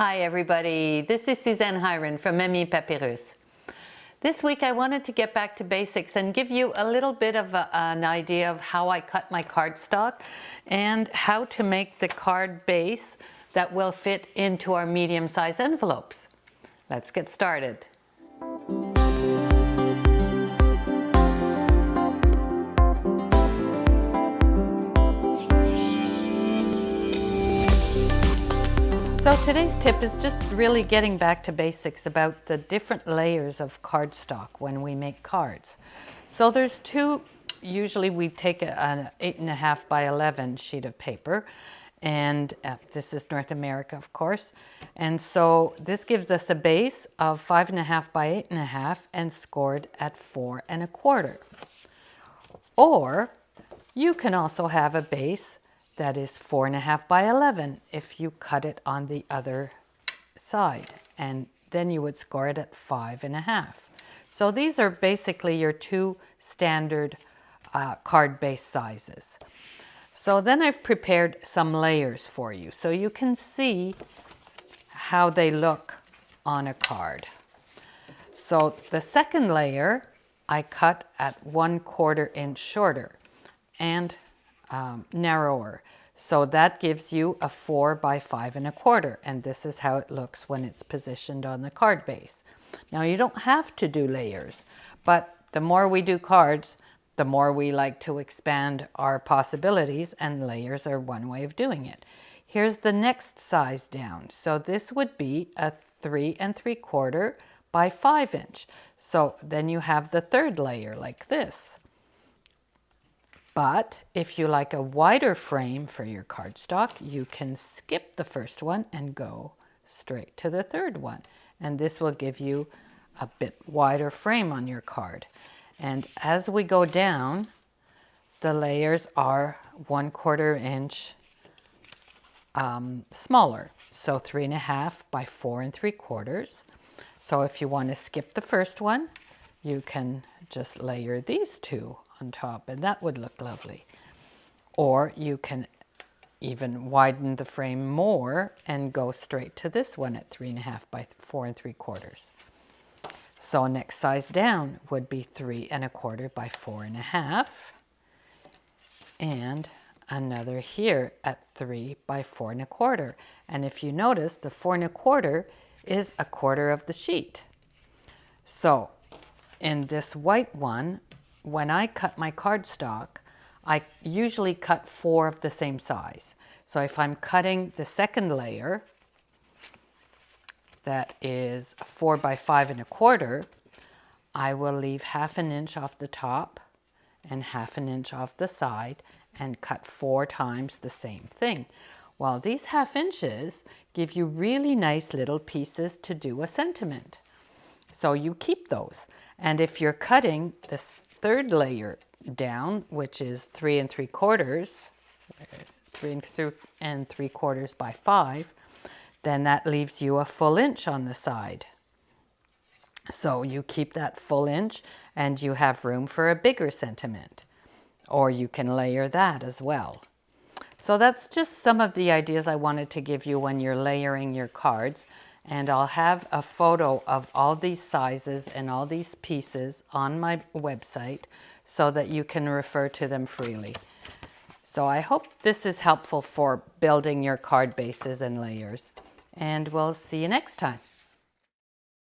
Hi everybody, this is Suzanne Hyren from Mamie Papyrus. This week I wanted to get back to basics and give you a little bit of an idea of how I cut my cardstock and how to make the card base that will fit into our medium-sized envelopes. Let's get started. So today's tip is just really getting back to basics about the different layers of cardstock when we make cards. So there's two, usually we take an 8.5 by 11 sheet of paper, and this is North America, of course. And so this gives us a base of 5.5 by 8.5 and scored at 4 1/4. Or you can also have a base that is 4.5 by 11 if you cut it on the other side, and then you would score it at 5.5. So these are basically your two standard card base sizes. So then I've prepared some layers for you so you can see how they look on a card. So the second layer I cut at 1/4 inch shorter and narrower. So that gives you a 4 by 5 1/4, and this is how it looks when it's positioned on the card base. Now you don't have to do layers, but the more we do cards, the more we like to expand our possibilities, and layers are one way of doing it. Here's the next size down. So this would be a 3 3/4 by 5 inch. So then you have the third layer like this. But if you like a wider frame for your cardstock, you can skip the first one and go straight to the third one. And this will give you a bit wider frame on your card. And as we go down, the layers are 1/4 inch smaller. So 3.5 by 4 3/4. So if you want to skip the first one, you can just layer these two on top, and that would look lovely. Or you can even widen the frame more and go straight to this one at 3.5 by 4 3/4. So next size down would be 3 1/4 by 4 1/2, and another here at 3 by 4 1/4. And if you notice, the 4 1/4 is 1/4 of the sheet. So in this white one, when I cut my cardstock, I usually cut 4 of the same size. So if I'm cutting the second layer, that is 4 by 5 1/4, I will leave 1/2 inch off the top and 1/2 inch off the side and cut 4 times the same thing. Well, these 1/2 inches give you really nice little pieces to do a sentiment. So you keep those. And if you're cutting this third layer down, which is 3 3/4, 3 3/4 by 5, then that leaves you a full inch on the side. So you keep that full inch and you have room for a bigger sentiment, or you can layer that as well. So that's just some of the ideas I wanted to give you when you're layering your cards. And I'll have a photo of all these sizes and all these pieces on my website so that you can refer to them freely. So I hope this is helpful for building your card bases and layers. And we'll see you next time.